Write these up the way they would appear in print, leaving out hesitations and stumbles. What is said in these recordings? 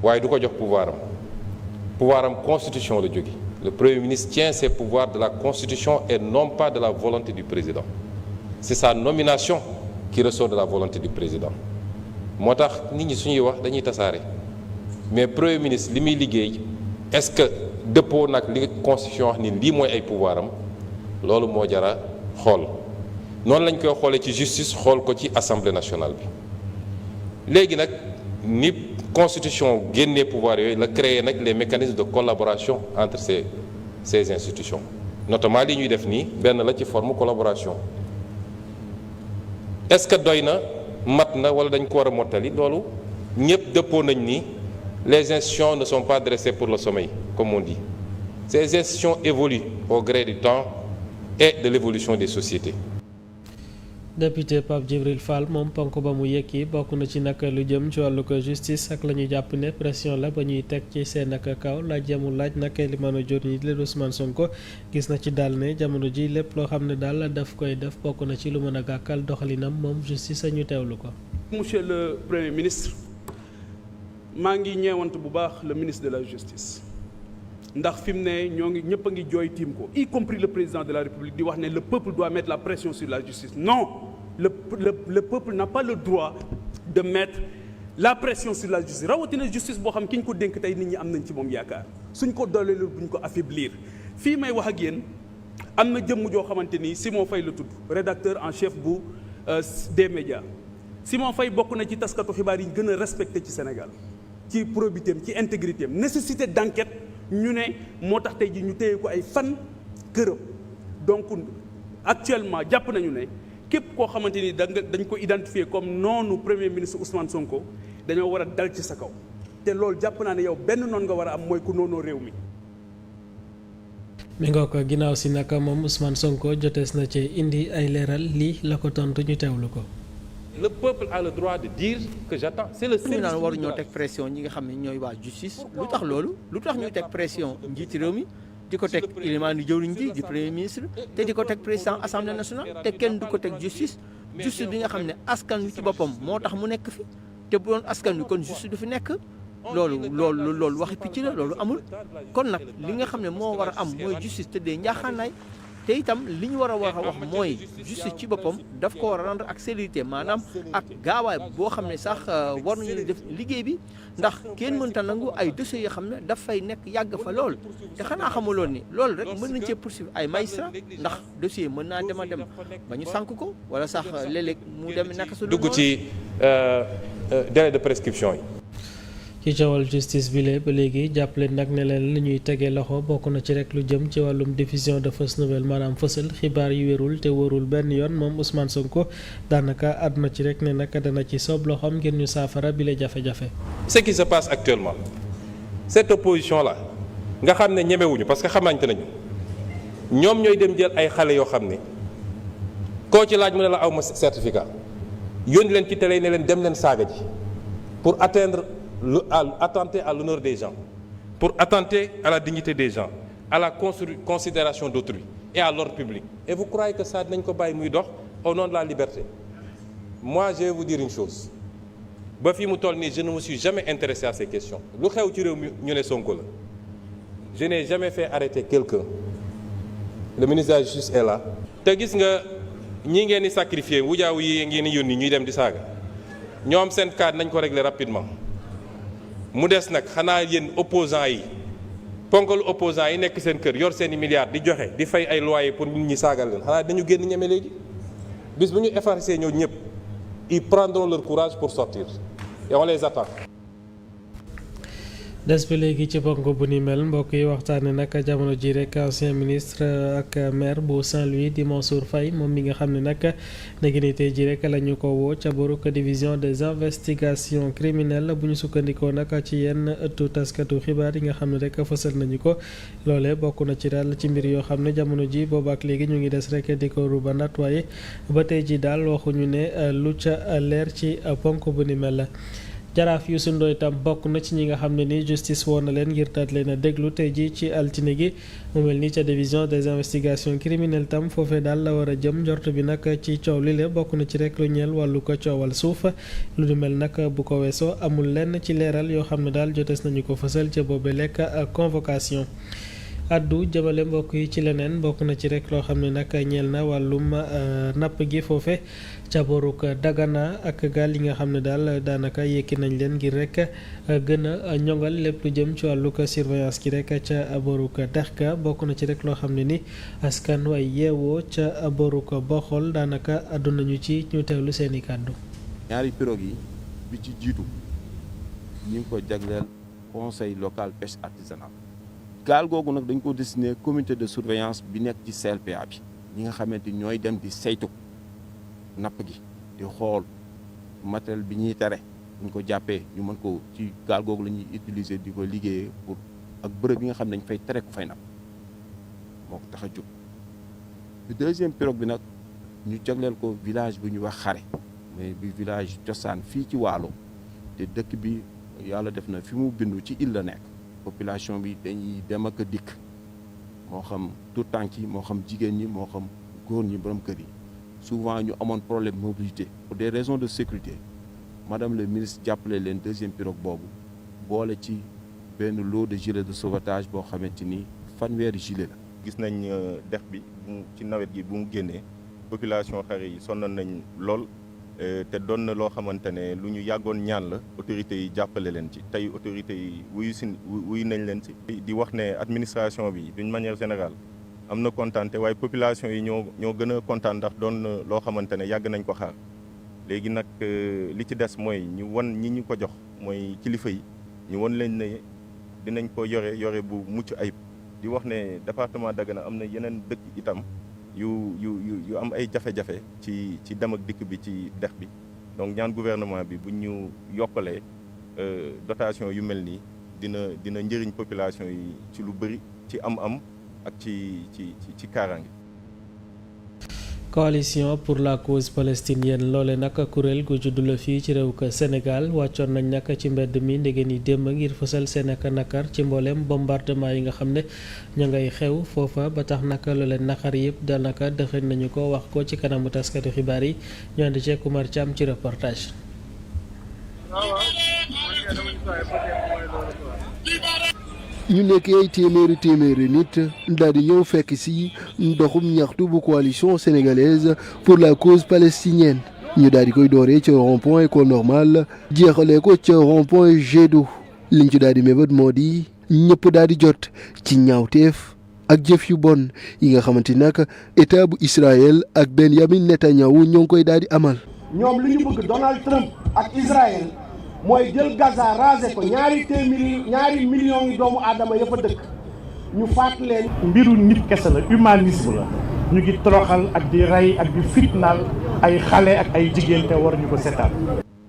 waaye du ko jox pouvoir am constitution la jóge. Le Premier ministre tient ses pouvoirs de la constitution et non pas de la volonté du président. C'est sa nomination qui ressort de la volonté du président. moo tax nit ñi suñuy wax dañuy tasaare mais Premier ministre li muy liggéey est-ce que dëppoo nag li constitution wax ni lii mooy ay pouvoir am loolu moo jara xool noonu lañ koy xoolee ci justice xool ko ci assemblée nationale bi léegi nag ni constitution génnee pouvoir yooyu la créer nag les mécanismes de collaboration entre ces institutions notamment li ñuy def nii benn la ci forme collaboration est-ce que doy na mat na wala dañ ko war a mottali loolu ñëpp dëppoo nañ ni les institutions ne sont pas dressées pour le sommeil comme on dit. Ces institutions évoluent au gré du temps et de l'évolution des sociétés. Député Pape Djibril Fall moom ponk ba mu yëkki bokk na ci nag lu jëm ci wàllu ko justice ak la ñu jàpp ne pression la ba ñuy teg ci seen ak kaw laaj jamul laaj nag li mën a jot ñi di Ousmane Sonko gis na ci daal ne jamono ji lépp loo xam ne daal daf koy def bokk na ci lu mën a gàkkal doxalinam moom justice a ñu teewlu ko. Monsieur le Premier ministre maa ngi ñeewant bu baax le ministre de la justice ndax fi mu ne ñoo ngi ñëpp a ngi jooy tiim ko y compris le président de la République di wax ne le peuple doit mettre la pression sur la justice. Non, le peuple n'a pas le droit de mettre la pression sur la justice rawatina justice boo xam ki ñu ko dénk tey nit ñi am nañ ci moom yaakaar suñ ko dooleelul buñ ko affaiblir. fii may wax ak yéen am na jëmm joo xamante ni Simon Faye la tudd rédacteur en chef bu des médias. Simon Faye bokk na ci taskatu xibaar yi gën a respecté ci Sénégal ci probité am ci intégrité am nécessité d'enquête ñu ne moo tax tey ji ñu téye ko ay fan këram. donc actuellement jàpp nañu ne képp koo xamante ni dañ ko identifier comme noonu premier ministre Ousmane Sonko dañoo war a dal ci sa kaw te loolu jàpp naa ne yow benn noon nga war a am mooy ku noonoo réew mi. mi nga ko ginnaaw si naka moom Ousmane Sonko jotees na ci indi ay leeral lii la ko tontu ñu teewlu ko. Le peuple a le droit de dire que j'attends. C'est le service. ñu naan waru ñoo teg pression ñi nga xam ne ñooy waa justice lu tax loolu lu tax ñuy teg pression njiiti réew mi di ko teg ilimaani jëwriñ ji di premier ministre te di ko teg président assemblée nationale te kenn du ko teg justice bi nga xam ne askan wi ci boppam moo tax mu nekk fi te bu doon askan wi kon justice du fi nekk loolu waxi picc la loolu amul kon nag li nga xam ne moo war a am mooy justice tëddee njaaxaanaay te itam li ñu war a wax mooy justice ci boppam daf ko war a rendre ak célérité maanaam ak gaawaay boo xam ne sax war nañu def liggéey bi ndax kenn mënta nangu ay dossiers yoo xam ne daf fay nekk yàgg fa lool te xanaa xamuloon ni loolu rek mën nañ cee poursuivre ay magistrat ndax dossier mën naa dem ba ñu sànk ko wala sax léeg-léeg mu dem naka su dugg ci délai de prescription yi. ci coowal justice bi ba léegi jàppale nag ne leen li ñuy tegee loxo bokk na ci rek lu jëm ci wàllum diffusion de fausse nouvelle maanaam fësal xibaar yu wérul te wóorul benn yoon moom Ousmane Sonko daanaka àdduna ci rek ne nag dana ci soob loxoom ngir ñu saafara bi la jafe-jafe. Ce qui se passe actuellement cette opposition là nga xam ne ñemewuñu parce que xamante nañu ñoom ñooy dem jël ay xale yoo xam ne koo ci laaj mu ne la aw ma certificat yónni leen ci télé ne leen dem leen saaga ji pour attenter à l'honneur des gens, pour attenter à la dignité des gens, à la considération d'autrui et à l'ordre public. Et vous croyez que ça nañ ko bàyyi muy dox au nom de la liberté? Moi, je vais vous dire une chose. Ba fi mu toll nii je ne me suis jamais intéressé à ces questions. Lu xew ci réew mi ñu ne Sonko la. Je n'ai jamais fait arrêter quelqu'un. Le ministre de la Justice est là. Te gis nga ñi ngeen di sacrifier wujaaw yi ngeen di yónni ñuy dem di saaga ñoom seen cas nañ ko régler rapidement. mu des nag xanaa yéen opposants yi ponkalu opposants yi nekk seen kër yor seen i milliards di joxe di fay ay loyer pour nit ñi saagal leen xanaa dañu génn ñeme léegi bis bu ñu effacer ñoo ñëpp ils prendront leur courage pour sortir et on les attend. des ba léegi ci ponk bu ni mel mbokk yi waxtaane nag jamono ji rek ancien ministre ak maire bu Saint-Louis di Mansour Faye moom mi nga xam ne nag léegi ni tey ji rek la ñu ko woo ca boruk division des investigations criminelles bu ñu sukkandikoo nag ci yenn ëttu taskatu xibaar yi nga xam ne rek fësal nañu ko loolee bokk na ci daal ci mbir yoo xam ne jamono ji boobaak léegi ñu ngi des rek di ko rubandat waaye ba tey ji daal waxuñu ne lu ca leer ci ponk bu ni mel la Jaraaf Youssou Ndoye itam bokk na ci ñi nga xam ne ni justice woon na leen ngir daat leen a déglu tey ji ci altine gi mu mel ni ca division des investigations criminelles tam foofee daal la war a jëm njort bi nag ci coow li la bokk na ci rek lu ñeel wàllu ko coowal suuf lu du mel nag bu ko weesoo amul lenn ci leeral yoo xam ne daal jotees nañu ko fësal ca boobe lekk convocation. addu jëmale mbokk yi ci leneen bokk na ci rek loo xam ne nag ñeel na wàllum napp gi foofe ca boruk Dagana ak gaal yi nga xam ne daal daanaka yekki nañ leen ngir rek gën a ñoŋal lépp lu jëm ci wàllu surveillance ki rek ca boruk Daxka bokk na ci rek loo xam ne ni askan way yeewoo ca boruk Boxol daanaka addu nañu ci ñu teewlu seeni kàddu. ñaari pirogue yi bi ci jiitu ñu ngi ko jagleel conseil local pêche artisanale. gaal googu nag dañ ko destiné comité de surveillance bi nekk ci CLPA bi ñi nga xamante ñooy dem di saytu napp gi di xool matériel bi ñuy tere ñu ko jàppee ñu mën ko ci gaal googu la ñuy utiliser di ko liggéeyee pour ak bërëb yi nga xam ne dañ fay tere ku fay napp moo ko tax a jóg. deuxième pirogue bi nag ñu jagleel ko village bu ñuy wax Xare mais bi village cosaan fii ci Waalo te dëkk bi yàlla def na fi mu bindu ci île la nekk. population bi dañuy dem ak dikk moo xam tout tànk yi moo xam jigéen ñi moo xam góor ñi borom kër yi souvent ñu amoon problème mobilité pour des raisons de sécurité madame le ministre jàppale leen deuxième pirogue boobu boole ci benn lot de gilet de sauvetage boo xamante ni fanweeri gilet la. gis nañ dex bi ci nawet gi bu mu génnee population Xare yi sonnoon nañ lool. te doon na loo xamante ne lu ñu yàggoon ñaan la autorités yi jàppale leen ci tey autorités yi wuyu nañ leen ci. di wax ne administration bi d'une manière générale am na kontaante waaye population yi ñoo gën a kontaan ndax doon na loo xamante ne yàgg nañ ko xaar léegi nag li ci des mooy ñu won ñi ñu ko jox mooy kilifa yi ñu won leen ne dinañ ko yore bu mucc ayib. di wax ne département Dagana am na yeneen dëkk itam. yu am ay jafe-jafe ci dem ak dikk bi ci dex bi donc ñaan gouvernement bi bu ñu yokkalee dotation yu mel nii dina njëriñ population yi ci lu bëri ci am-am ak ci kaaraange. coalition pour la cause palestinienne loole nag kuréel gu juddu la fii ci réew ko Sénégal wàccoon nañ nag ci mbedd mi ndege ni démb ngir fësal seen ak nakar ci mbooleem bombardement yi nga xam ne ñu ngay xew foofa ba tax nag looleen naqar yëpp daanaka dëxëñ nañu ko wax ko ci kanamu taskatu xibaar yi ñu ànd ci Oumar Thiam ci reportage. ñu nekk ay téeméeri nit daal di ñëw fekk ci ndoxum ñaxtu bu coalition sénégalaise pour la cause palestinienne ñu daal di koy dooree ca rond-point école normale jeexalee ko ca rond-point Jet d'eau liñ ci daal di mébét moo di ñëpp daal di jot ci ñaawteef ak jëf yu bon yi nga xamante nag état bu Israël ak Benjamin Netanyahu ñoo ngi koy daal di amal. ñoom li ñu bëgg Donald Trump ak Israël mooy jël Gaza rasé ko ñaari millions yi doomu aadama ya fa dëkk ñu faat leen. mbiru nit kese la humanisme la ñu ngi toroxal ak di rey ak di fitnaal ay xale ak ay jigéen te war ñu ko seetaan.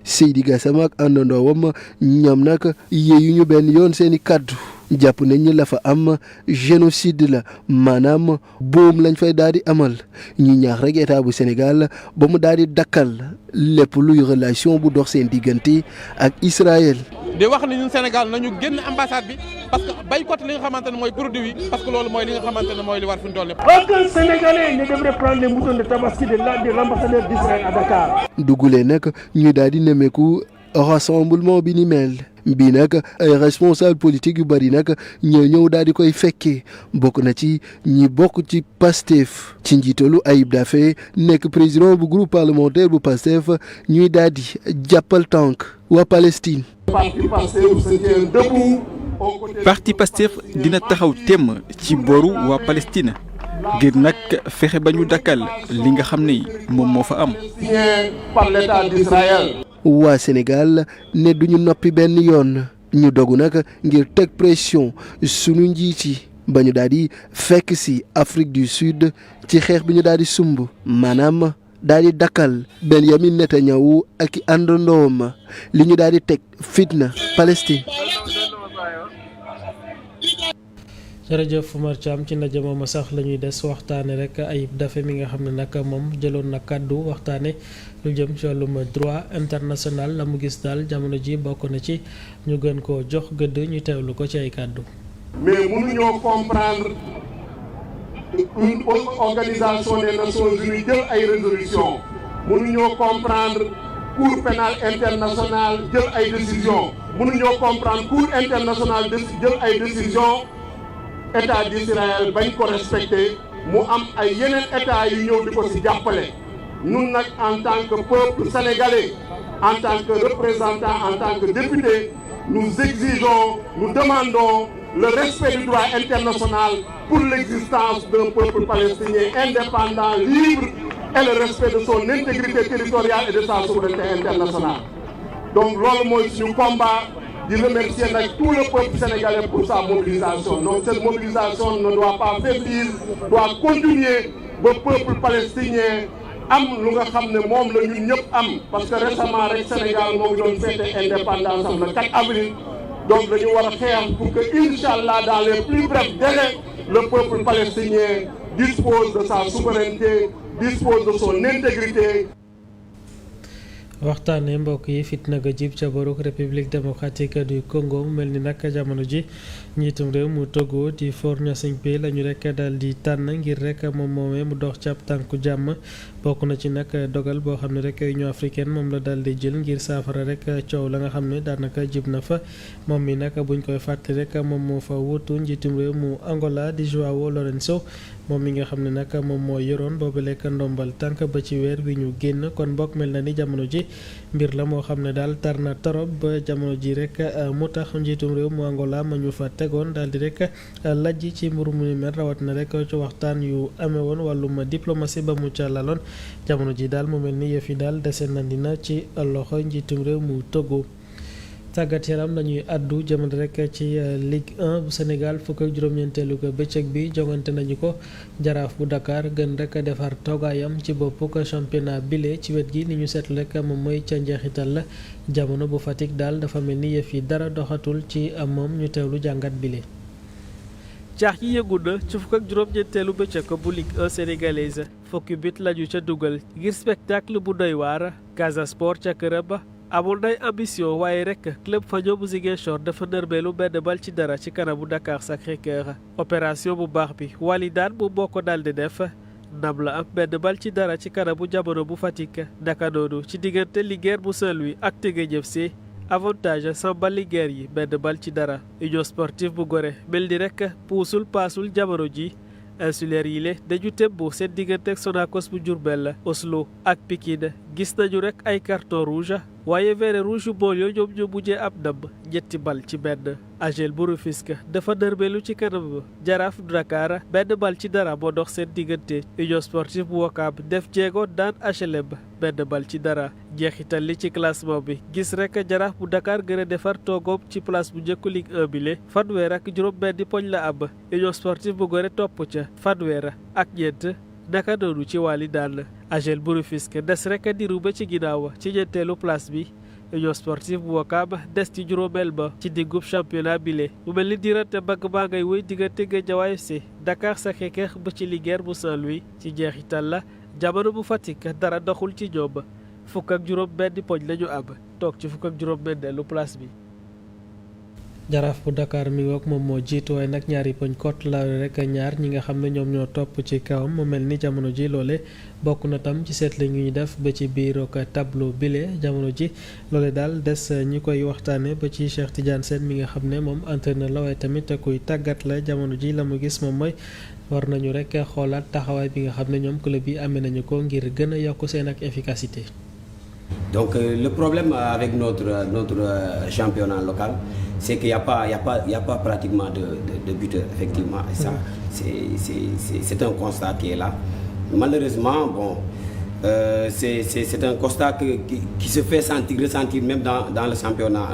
Seydi Gassama ak àndandoowam ñoom nag yéeyu ñu benn yoon seeni kàddu jàpp nañ ñi la fa am génocide la maanaam boom lañ fay daal di amal ñu ñaax rek état bu Sénégal ba mu daal di dakkal lépp luy relation bu dox seen diggante ak Israël. di wax ni ñun Sénégal nañu génn ambassade bi parce que boycott li nga xamante ne mooy produit yi parce que loolu mooy li nga xamante ne mooy li war fi mu toll nii. Aucun Sénégalais ne devrait prendre les moutons de Tabaski de l'ambassadeur d'Israël à Dakar. dugulee nag ñu daal di nemmeeku rassemblement bi ni mel. bii nag ay responsable politique yu bari nag ñoo ñëw daal di koy fekkee bokk na ci ñi bokk ci Pastef ci njiitalu Ayib Daffé nekk président bu groupe parlementaire bu Pastef ñuy daal di jàppal tànk waa Palestine. parti Pastef dina taxaw temm ci booru waa Palestine ngir nag fexe ba ñu dakkal li nga xam ne moom moo fa am. par l'État d'Israël. waa Sénégal ne duñu noppi benn yoon ñu dogu nag ngir teg pression sunu njiit yi ba ñu daal di fekk ci Afrique du Sud ci xeex bi ñu daal di sumb maanaam daal di dakkal Benjamin Netanyahu ak i àndandoom li ñu daal di teg fitna Palestine. jërëjëf Oumar Thiam ci ndaje moom sax la ñuy des waxtaane rek Ayib Daffé mi nga xam ne nag moom jëloon na kàddu waxtaane lu jëm ci wàllum droit international la mu gis daal jamono ji bokk na ci ñu gën koo jox gëdd ñu teewlu ko ci ay kàddu. mais mënuñoo comprendre une organisation des Nations Unies jël ay résolution mënuñoo comprendre Cour pénale internationale jël ay décision mënuñoo comprendre Cour internationale jël ay décision état d'Israël bañ ko respecté mu am ay yeneen état yu ñëw di ko ci jàppale ñun nag en tant que peuple sénégalais en tant que représentant en tant que député nous exigeons nous demandons le respect du droit international pour l'existence d'un peuple palestinien indépendant libre et le respect de son intégrité territoriale et de sa souveraineté internationale donc loolu mooy suñu combat di remercier nag tout le peuple sénégalais pour sa mobilisation donc cette mobilisation ne doit pas faiblir doit continuer ba peuple palestinien am lu nga xam ne moom la ñun ñëpp am parce que récemment rek Sénégal moo ngi doon fêter indépendance am le 4 avril donc dañu war a xeex pour que inch'Allah dans les plus brefs délais le peuple palestinien dispose de sa souveraineté dispose de son intégrité. waxtaane mbokk yi fitna ga jib ca boruk république démocratique du Congo mu mel ni nag jamono ji njiitum réew mu Togo di Faure Gnassingbé la ñu rek daal di tànn ngir rek moom moomee mu dox ci ab tànku jàmm bokk na ci nag dogal boo xam ne rek Union africaine moom la daal di jël ngir saafara rek coow la nga xam ne daanaka jib na fa moom mi nag buñ koy fàtte rek moom moo fa wuutu njiitum réew mu Angola di João Lourenço moom mi nga xam ne nag moom moo yoroon boobu lekk ndombal tànk ba ci weer wi ñu génn kon bokk mel na ni jamono ji mbir la moo xam ne daal tar na torop ba jamono ji rek mu tax njiitum réew mu Angola ma ñu fa tegoon daal di rek lajj ci mburu mu ni mel rawat na rek ci waxtaan yu amee woon wàllum diplomatie ba mu ca laloon jamono ji daal mu mel ni yëf yi daal dese na dina ci loxo njiitum réew mu Togo. tàggat yaram lañuy àddu jëmale rek ci Ligue 1 bu Sénégal fukk ak juróom-ñeenteelu ko bëccëg bi jongante nañu ko jaraaf bu Dakar gën rek defar toogaayam ci bopp ko championnat bile ci wet gi ni ñu seetlu rek moom mooy ca njeexital la jamono bu Fatick daal dafa mel ni yëf yi dara doxatul ci moom ñu teewlu jàngat bile. caax yi yëngu na ci fukk ak juróom-ñeenteelu bëccëg bu Ligue 1 sénégalaise fukki bit lañu ca dugal ngir spectacle bu doy waar Casa Sport ca këram ba amul nay ambition waaye rek club Fagno bu Ziguinchor dafa nërmeelu benn bal ci dara ci kanamu Dakar Sacré-Cœur opération bu baax bi Walidane moom moo ko daldi def ndam la am benn bal ci dara ci kanamu Jamono bu Fatick naka noonu ci diggante Linguère bu Saint-Louis ak Teungueth FC avantage Samba Linguère yi benn bal ci dara Union Sportive bu Gorée mel ni rek puusul paasul jamono ji insulaire yi le dañu tembo seen diggante ak Sonacos bu Diourbel Oslo ak Pikine gis nañu rek ay carton rouge waaye vert rouge yu bool yoo ñoom ñoo mujjee ab ndam ñetti bal ci benn AGEL bu Rufisque dafa nërmeelu ci kanam Jaraaf Dakar benn bal ci dara moo dox seen diggante Union Sportive bu Ouakam def jéego daan HLM benn bal ci dara jeexital li ci classement bi gis rek Jaraaf bu Dakar gën a defar toogoom ci place bu njëkku Ligue 1 bi le fanweer ak juróom benn poñ la am Union Sportive bu Gorée topp ca fanweer ak ñeent naka noonu ci Walidane AGEL bu Rufisque des rek diru ba ci ginnaaw ci ñeenteelu place bi Union Sportive bu Ouakam des ci juróomeel ba ci diggub championnat bile mu mel ni diirante mbagg baa ngay wéy diggante Guédiawaye FC Dakar Sacré-Cœur ba ci Linguère bu Saint-Louis ci jeexital la Jamono bu Fatick dara doxul ci ñoom fukk ak juróom benn poñ lañu am toog ci fukk ak juróom benneelu place bi. jaraaf bu Dakar mi ngoog moom moo jiitu waaye nag ñaari poñ kot la rek ñaar ñi nga xam ne ñoom ñoo topp ci kawam mu mel ni jamono ji loole bokk na tam ci seetle ngi ñu def ba ci biir ak tableau bile jamono ji loole daal des ñi koy waxtaane ba ci Cheikh Tidiane Sène mi nga xam ne moom entraîneur la waaye tamit kuy tàggat la jamono ji la mu gis moom mooy war nañu rek xoolaat taxawaay bi nga xam ne ñoom club yi amee nañu ko ngir gën a yokk seen ak efficacité. Donc le problème avec notre championnat local, c'est qu'il n'y a pas pratiquement de buteur, effectivement. Et ça, c'est un constat qui est là. Malheureusement, bon, c'est un constat qui se fait ressentir même dans le championnat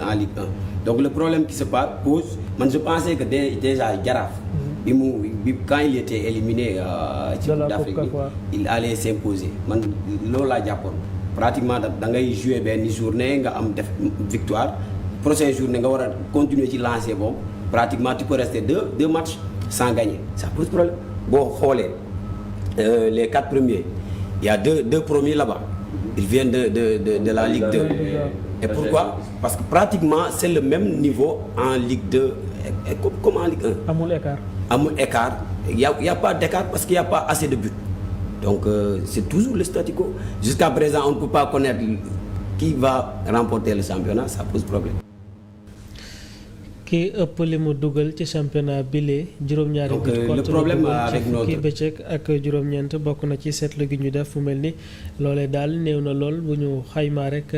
en Ligue 1. Donc le problème qui se pose, moi je pensais que déjà Jaraaf, quand il était éliminé d'Afrique, il allait s'imposer. Man loolu laa jàppoon. Pratiquement da ngay jouer benn journée nga am def victoire prochaine journée nga war a continuer ci lancer boobu pratiquement tu peux rester deux matchs sans gagner ça pose problème boo xoolee les 4 premiers il y a deux premiers là-bas ils viennent de la Ligue 2 et pourquoi parce que pratiquement c'est le même niveau en Ligue 2 et comme en Ligue 1 amul écart il y a pas d'écart parce qu'il y a pas assez de buts donc c'est toujours le statu quo jusqu'à présent on ne peut pas connaître qui va remporter le championnat ça pose problème. ki ëpp li mu dugal ci championnat bile juróom-ñaari donc le problème avec notre fukki bëccëg ak juróom-ñeent bokk na ci seetlu gi ñu def mu mel ni loolee daal néew na lool bu ñu xaymaa rek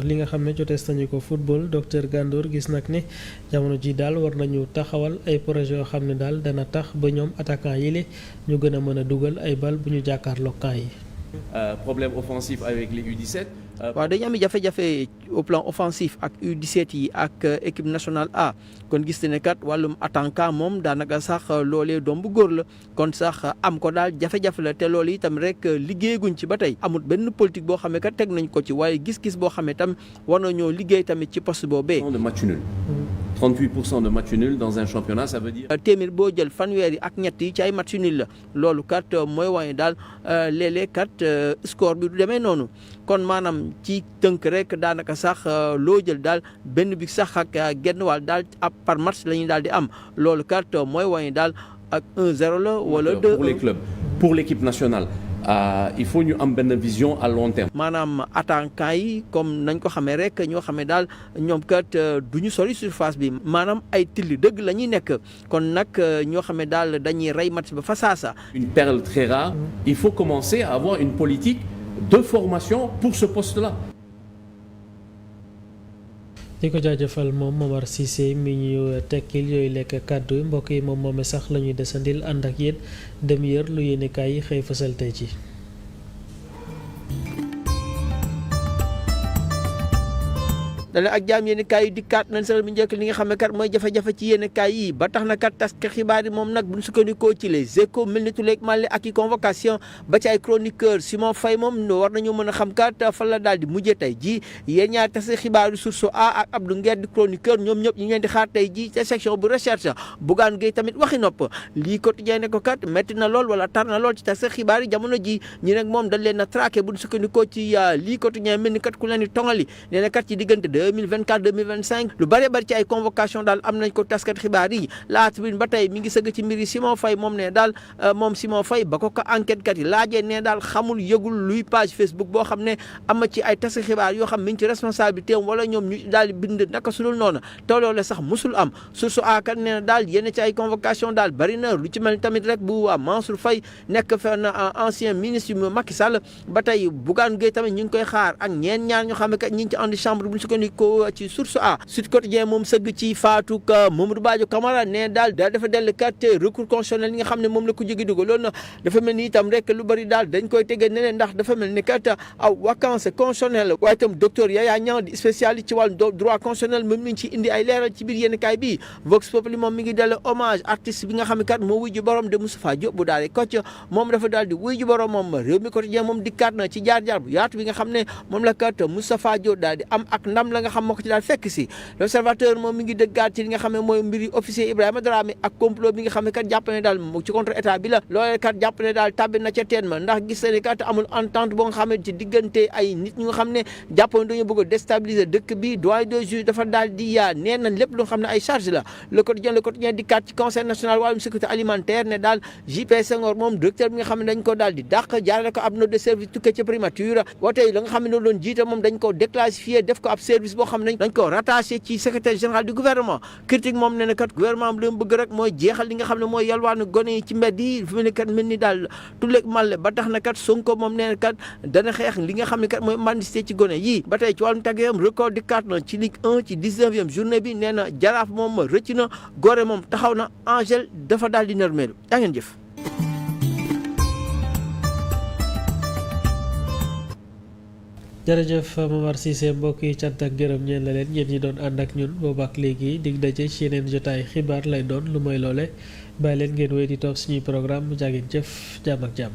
li nga xam ne jotees nañu ko football docteur Gandour gis nag ne jamono ji daal war nañu taxawal ay projet yoo xam ne daal dana tax ba ñoom attaquant yi li ñu gën a mën a dugal ay bal bu ñu jàkkaarloo camp yi. Problème offensif avec les U17. waaw dañu am jafe-jafe au plan offensif ak U17 yi ak équipe nationale A kon gis ne kat wàllum attaquant moom daanaka sax loolee doom bu góor la kon sax am ko daal jafe-jafe la te loolu itam rek liggéeyaguñ ci ba tey amul benn politique boo xam ne kat teg nañ ko ci waaye gis-gis boo xam ne tam war nañoo liggéey tamit ci poste boobee. de match nul. 38% de match nul dans un championnat ça veut dire. téeméer boo jël fanweer yi ak ñett yi ci ay match nul la loolu kat mooy wane daal léeg-léeg kat score bi du demee noonu kon maanaam ci tënk rek daanaka sax loo jël daal benn bi sax ak genn wàll daal ab par match la ñuy daal di am loolu kat mooy wane daal ak 1-0 la wala 2-1. Pour les clubs pour l'équipe nationale. il faut ñu am benn vision à long terme. maanaam attaquant yi comme nañ ko xamee rek ñoo xamee daal ñoom kat du ñu sori surface bi maanaam ay tilli dëgg la ñuy nekk kon nag ñoo xamee daal dañuy rey match ba fa saasa. Une perle très rare. Il faut commencer à avoir une politique de formation pour ce poste-là. di ko jaajëfal moom Momar Cissé mi ñu tekkil yooyu lekk kàddu mbokk yi moom moome sax la ñuy desandil ànd ak yéen demi-heure lu yéenekaay yi xëy fësal tey ci dale ak jaam yéen kaay yi dikkaat nañ sal bi njëkk li nga xam ne kat mooy jafe-jafe ci yéen kaay yi ba tax na kat taskati xibaar yi moom nag buñ sukkandikoo ci les échos mel ni tuleeg màlle ak i convocation ba ci ay chroniqueur Simon Faye moom war nañu mën a xam kat fan la daal di mujjee tey ji yéen ñaar taskati xibaar yi Source A ak Abdou Nguer di chroniqueur ñoom ñëpp ñu ngeen di xaar tey ji ca section bu recherche Bougane Gueye tamit waxi nopp lii quotidien ne ko kat métti na lool wala tar na lool ci taskati xibaar yi jamono ji ñi nag moom dañ leen a traqué buñ sukkandikoo ci lii quotidien mel ni kat ku leen di tongali nee na kat ci diggante 2024 2025 lu bari bari ci ay convocation daal am nañ ko taskat xibaar yi La Tribune ba tey mi ngi sëgg ci mbiri Simon Faye moom ne daal moom Simon Faye ba ko enquête kat yi laajee ne daal xamul yëgul luy page Facebook boo xam ne am na ci ay taskat xibaar yoo xam mi ngi ci responsabilité wala ñoom ñu daal di bind naka su dul noonu te loolu sax musul am Source A kat nee na daal yenn ci ay convocation daal bari na lu ci mel tamit rek bu Mansour Faye nekk fenn ancien ministre yu Macky Sall ba tey Bougane Gueye tamit ñu ngi koy xaar ak ñeen ñaar ñoo xam ne kat ñi ngi ci andi chambre bu ñu sukkandikoo ci Source A Sud Quotidien moom sëgg ci faatu Mamadou Badio Camara ne daal dafa dellu kat recours constitutionnel yi nga xam ne moom la ko jóge dugaloon na dafa mel ni itam rek lu bari daal dañ koy tegee ne ndax dafa mel ni kat aw vacance constitutionnelle waaye itam docteur Yaya Niang di spécialiste ci wàllu droit constitutionnel moom mi ngi ci indi ay leeral ci biir yéen kaay bi Vox Populi moom mi ngi dellu hommage artiste bi nga xam ne kat moo wuy ji borom de Moustapha Diop bu daal di Kocc moom dafa daal di wuy ji borom moom réew mi quotidien moom dikkaat na ci jaar-jaar bu yaatu bi nga xam ne moom la kat Moustapha Diop daal di am ak ndam la nga xam moo ko ci daal fekk si l'observateur moom mi ngi dëggaat ci li nga xam ne mooy mbiri officier Ibrahima Dramé ak complot bi nga xam ne kat jàpp ne daal ci contre état bi la loolee kat jàpp ne daal tàbbi na ca teen ma ndax gis ne kat amul entente boo nga xam ne ci diggante ay nit ñu nga xam ne jàpp ne dañu bëgg a déstabiliser dëkk bi doyen des juges dafa daal di nee na lépp lu nga xam ne ay charge la le quotidien dikkaat ci conseil national wàllum sécurité alimentaire ne daal JP Senghor moom directeur bi nga xam ne dañ ko daal di dàq jaarale ko ab note de service tukkee ca primature wootee la nga xam ne loolu doon jiite moom dañ ko déclassifié def ko ab service boo xam ne dañ ko rattaché ci secrétaire général du gouvernement critique moom ne na kat gouvernement bi li mu bëgg rek mooy jeexal li nga xam ne mooy yalwaanu gone yi ci mbedd yi fu mu ne kat mel ni daal tulleeg màlle ba tax na kat Sonko moom nee na kat dana xeex li nga xam ne kat mooy mendicité ci gone yi ba tey ci wàllum tàggeeyam record di kat na ci Ligue 1 ci 19e journée bi nee na Jaraaf moom rëcc na Gorée moom taxaw na Angel dafa daal di nërmeelu yaa ngeen jëf jërëjëf Momar Cissé mbokk yi cant ak gërëm ñeen la leen yéen ñi doon ànd ak ñun boobaak léegi dig daje ci yeneen jotaay xibaar lay doon lu mooy loole bàyyi leen ngeen wéy di topp suñuy programme jaa ngeen jëf jàmm ak jàmm